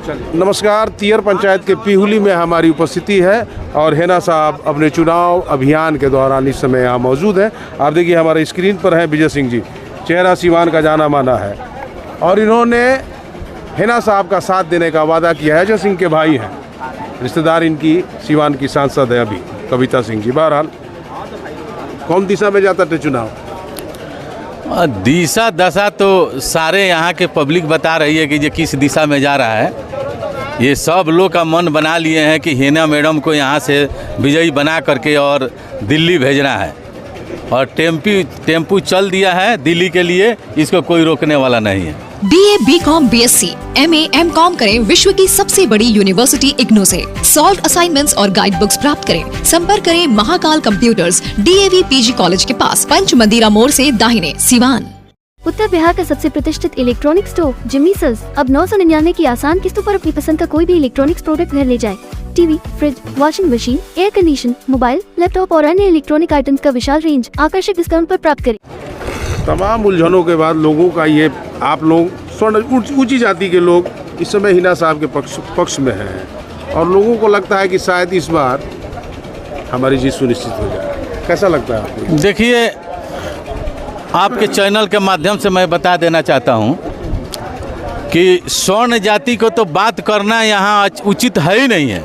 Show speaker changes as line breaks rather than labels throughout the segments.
नमस्कार। तियर पंचायत के पिहुली में हमारी उपस्थिति है और हेना साहब अपने चुनाव अभियान के दौरान इस समय यहाँ मौजूद हैं। आप देखिए हमारे स्क्रीन पर हैं विजय सिंह जी, चेहरा सिवान का जाना माना है और इन्होंने हेना साहब का साथ देने का वादा किया है। अजय सिंह के भाई हैं, रिश्तेदार इनकी सिवान की सांसद है अभी कविता सिंह जी। बहरहाल कौन दिशा में जाता है चुनाव?
दिशा दशा तो सारे यहाँ के पब्लिक बता रही है कि ये किस दिशा में जा रहा है। ये सब लोग का मन बना लिए हैं कि हेना मैडम को यहाँ से विजयी बना करके और दिल्ली भेजना है और टेम्पू चल दिया है दिल्ली के लिए, इसको कोई रोकने वाला नहीं है।
BA, BCom, BSc, MA, MCom करें विश्व की सबसे बड़ी यूनिवर्सिटी इग्नू से। सॉल्व असाइनमेंट्स और गाइड बुक्स प्राप्त करें। संपर्क करें Mahakal computers, DAV PG college के पास, पंच मंदिरा मोड़ से दाहिने, सिवान।
उत्तर बिहार का सबसे प्रतिष्ठित इलेक्ट्रॉनिक स्टोर जिमी सेल्स अब 999 की आसान किस्तों पर अपनी पसंद का कोई भी इलेक्ट्रॉनिक्स प्रोडक्ट घर ले जाए। TV, fridge, washing machine, air condition, mobile, laptop और अन्य इलेक्ट्रॉनिक आइटम्स का विशाल रेंज आकर्षक डिस्काउंट पर प्राप्त करें।
तमाम उलझनों के बाद लोगों का ये, आप लोग स्वर्ण ऊंची जाति के लोग इस समय हिना साहब के पक्ष में हैं और लोगों को लगता है कि शायद इस बार हमारी जीत सुनिश्चित हो जाए। कैसा लगता है आपको?
देखिए, आपके चैनल के माध्यम से मैं बता देना चाहता हूँ कि स्वर्ण जाति को तो बात करना यहाँ उचित है ही नहीं है,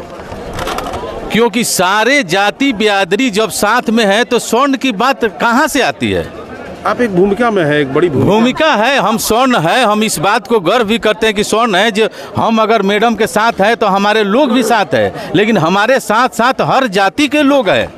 क्योंकि सारे जाति बिरादरी जब साथ में है तो स्वर्ण की बात कहाँ से आती है?
आप एक भूमिका में है, एक बड़ी
भूमिका है। हम स्वर्ण है, हम इस बात को गर्व भी करते हैं कि स्वर्ण है। जो हम अगर मैडम के साथ है तो हमारे लोग भी साथ है, लेकिन हमारे साथ साथ हर जाति के लोग हैं।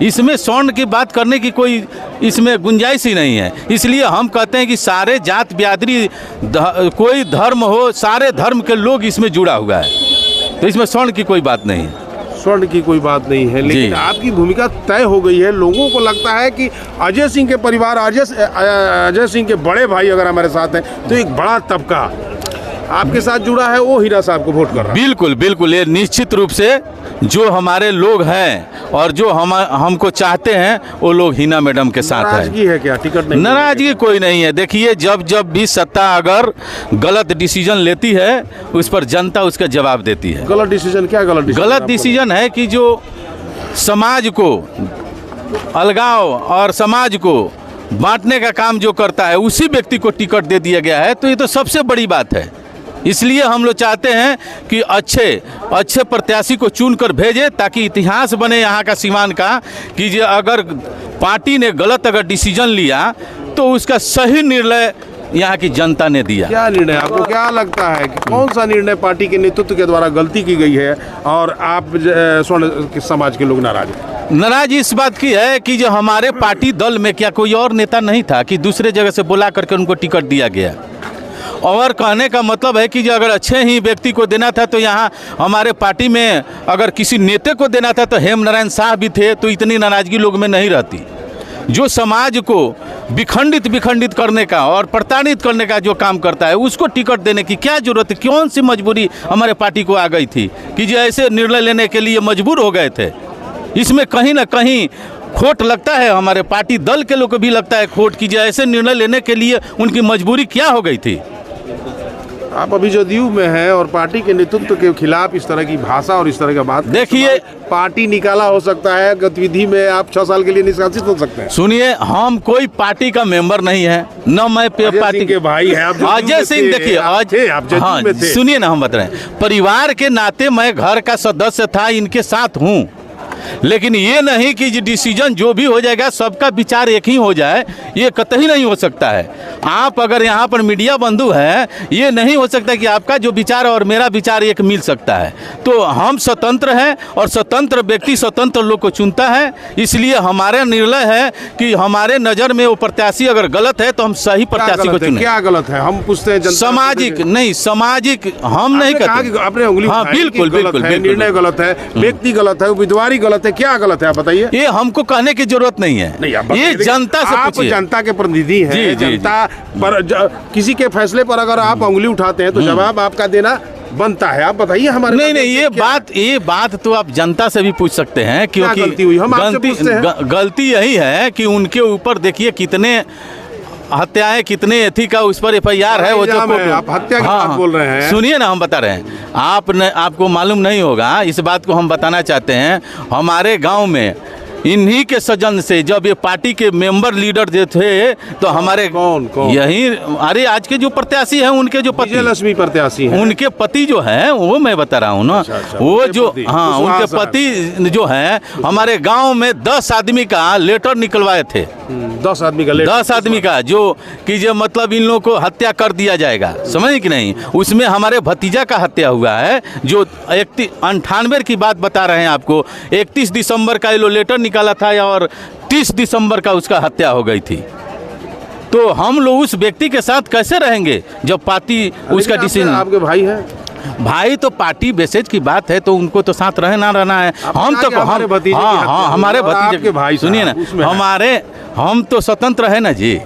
इसमें स्वर्ण की बात करने की कोई इसमें गुंजाइश ही नहीं है। इसलिए हम कहते हैं कि सारे जात बिरादरी, कोई धर्म हो, सारे धर्म के लोग इसमें जुड़ा हुआ है, तो इसमें स्वर्ण की कोई बात नहीं है।
स्वर्ण की कोई बात नहीं है, लेकिन आपकी भूमिका तय हो गई है। लोगों को लगता है कि अजय सिंह के परिवार, अजय सिंह के बड़े भाई अगर हमारे साथ हैं तो एक बड़ा तबका आपके साथ जुड़ा है, वो हिना साहब को वोट कर रहा है।
बिल्कुल बिल्कुल, ये निश्चित रूप से जो हमारे लोग हैं और जो हमको चाहते हैं वो लोग हिना मैडम के साथ है।
नाराजगी है क्या? टिकट नहीं?
नाराजगी कोई नहीं है। देखिए, जब भी सत्ता अगर गलत डिसीजन लेती है उस पर जनता उसका जवाब देती है।
गलत डिसीजन क्या?
गलत डिसीजन है कि जो समाज को अलगाव और समाज को बांटने का काम जो करता है उसी व्यक्ति को टिकट दे दिया गया है, तो ये तो सबसे बड़ी बात है। इसलिए हम लोग चाहते हैं कि अच्छे प्रत्याशी को चुनकर भेजें, ताकि इतिहास बने यहाँ का सिवान का कि जो अगर पार्टी ने गलत अगर डिसीजन लिया तो उसका सही निर्णय यहाँ की जनता ने दिया।
क्या निर्णय, आपको क्या लगता है कि कौन सा निर्णय पार्टी के नेतृत्व के द्वारा गलती की गई है और आप स्वर्ण समाज के लोग नाराज हैं?
नाराज इस बात की है कि जो हमारे पार्टी दल में क्या कोई और नेता नहीं था कि दूसरे जगह से बुला करके उनको टिकट दिया गया? और कहने का मतलब है कि जो अगर अच्छे ही व्यक्ति को देना था तो यहाँ हमारे पार्टी में अगर किसी नेता को देना था तो हेम नारायण शाह भी थे, तो इतनी नाराजगी लोग में नहीं रहती। जो समाज को विखंडित करने का और प्रताड़ित करने का जो काम करता है उसको टिकट देने की क्या जरूरत है? कौन सी मजबूरी हमारे पार्टी को आ गई थी कि जो ऐसे निर्णय लेने के लिए मजबूर हो गए थे? इसमें कहीं ना कहीं खोट लगता है, हमारे पार्टी दल के लोग को भी लगता है खोट की, जो ऐसे निर्णय लेने के लिए उनकी मजबूरी क्या हो गई थी?
आप अभी जदयू में हैं और पार्टी के नेतृत्व के खिलाफ इस तरह की भाषा और इस तरह का बात,
देखिए,
पार्टी निकाला हो सकता है, गतिविधि में आप 6 साल के लिए निष्कासित हो सकते हैं।
सुनिए, हम कोई पार्टी का मेंबर नहीं है, न मैं पार्टी
के भाई हैं आप।
अजय सिंह, देखिए हाँ, सुनिए ना, हम बता रहे हैं, परिवार के नाते मैं घर का सदस्य था, इनके साथ हूँ, लेकिन ये नहीं कि डिसीजन जो भी हो जाएगा सबका विचार एक ही हो जाए, ये कतई नहीं हो सकता है। आप अगर यहाँ पर मीडिया बंधु हैं, ये नहीं हो सकता कि आपका जो विचार और मेरा विचार एक मिल सकता है। तो हम स्वतंत्र हैं और स्वतंत्र व्यक्ति स्वतंत्र लोग को चुनता है। इसलिए हमारा निर्णय है कि हमारे नज़र में वो प्रत्याशी अगर गलत है तो हम सही प्रत्याशी को चुनें।
क्या गलत है? हम पूछते हैं
सामाजिक नहीं, सामाजिक हम नहीं कहते।
आपने उंगली,
हाँ बिल्कुल बिल्कुल,
निर्णय गलत है, व्यक्ति गलत है, उम्मीदवारी गलत है, क्या गलत है आप बताइए?
ये हमको कहने की जरूरत नहीं है, ये जनता से पूछिए।
आप जनता के प्रतिनिधि हैं, जनता पर किसी के फैसले पर अगर आप उंगली उठाते हैं तो जवाब आपका देना बनता है। आप बताइए हमारे।
नहीं, ये बात तो आप जनता से भी पूछ सकते हैं, क्योंकि
गलती हुई, हम आपसे पूछते हैं।
गलती यही है कि उनके ऊपर देखिए कितने हत्याएं कितने थी का उस पर FIR है, वो जो
आप हत्या की बात बोल रहे हैं।
सुनिए ना, हम बता रहे हैं, आपको मालूम नहीं होगा, इस बात को हम बताना चाहते हैं। हमारे गांव में इन्हीं के सजन से जब ये पार्टी के मेंबर लीडर जो थे तो हमारे
कौन
यही, अरे आज के जो प्रत्याशी हैं उनके जो पति,
विजयलक्ष्मी प्रत्याशी हैं,
उनके पति जो हैं वो मैं बता रहा हूँ ना, वो जो हाँ उनके पति जो हैं हमारे गांव में 10 आदमी का लेटर निकलवाए थे।
10 आदमी का लेटर,
10 आदमी का जो कि जो मतलब इन लोगों को हत्या कर दिया जाएगा, समझे कि नहीं। उसमें हमारे भतीजा का हत्या हुआ है, जो 98 की बात बता रहे हैं आपको। 31 दिसंबर का ये लोग लेटर निकाला था और 30 दिसंबर का उसका हत्या हो गई थी। तो हम लोग उस व्यक्ति के साथ कैसे रहेंगे जब पार्टी उसका डिसीजन।
आपके भाई हैं,
भाई तो पार्टी बेसेज की बात है तो उनको तो साथ रहना रहना है। हम तो
हमारे भतीजे
हमारे भतीजे
के भाई,
सुनिए ना, हम तो स्वतंत्र है ना जी,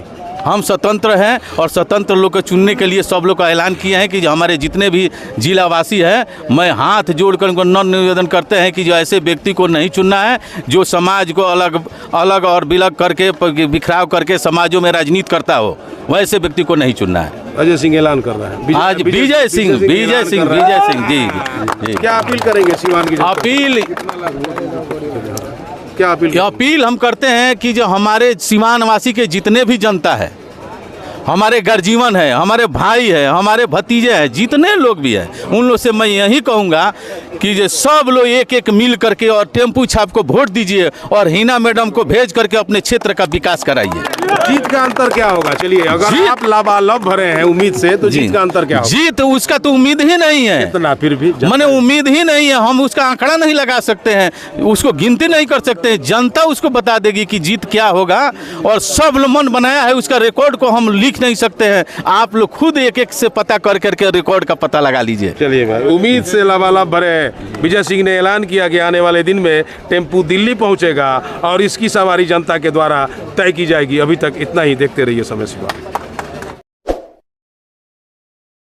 हम स्वतंत्र हैं और स्वतंत्र लोग को चुनने के लिए सब लोग का ऐलान किए हैं कि जो हमारे जितने भी जिलावासी हैं, मैं हाथ जोड़कर उनको निवेदन करते हैं कि जो ऐसे व्यक्ति को नहीं चुनना है जो समाज को अलग और बिलग करके बिखराव करके समाजों में राजनीति करता हो, वैसे व्यक्ति को नहीं चुनना है।
अजय सिंह ऐलान कर रहा है
आज विजय सिंह जी।
क्या अपील करेंगे सीवान की?
अपील हम करते हैं कि जो हमारे सीमानवासी के जितने भी जनता है, हमारे गर्जीवन है, हमारे भाई है, हमारे भतीजे हैं, जितने लोग भी हैं, उन लोग से मैं यही कहूँगा कि जो सब लोग एक एक मिल करके और टेम्पू छाप को वोट दीजिए और हिना मैडम को भेज करके अपने क्षेत्र का विकास कराइए।
जीत का अंतर क्या होगा? चलिए, अगर आप लाबालब भरे हैं उम्मीद से तो जीत का अंतर क्या होगा?
जीत उसका तो उम्मीद ही नहीं है,
इतना फिर भी
मैंने उम्मीद ही नहीं है। हम उसका आंकड़ा नहीं लगा सकते हैं, उसको गिनती नहीं कर सकते हैं। जनता उसको बता देगी कि जीत क्या होगा, और सब लोग मन बनाया है उसका रिकॉर्ड को हम लिख नहीं सकते हैं। आप लोग खुद एक एक से पता कर करके रिकॉर्ड का पता लगा लीजिए।
चलिए भाई, उम्मीद से लाबालब भरे विजय सिंह ने ऐलान किया कि आने वाले दिन में टेम्पू दिल्ली पहुंचेगा और इसकी सवारी जनता के द्वारा तय की जाएगी। अभी तक इतना ही, देखते रहिए समय सिवा।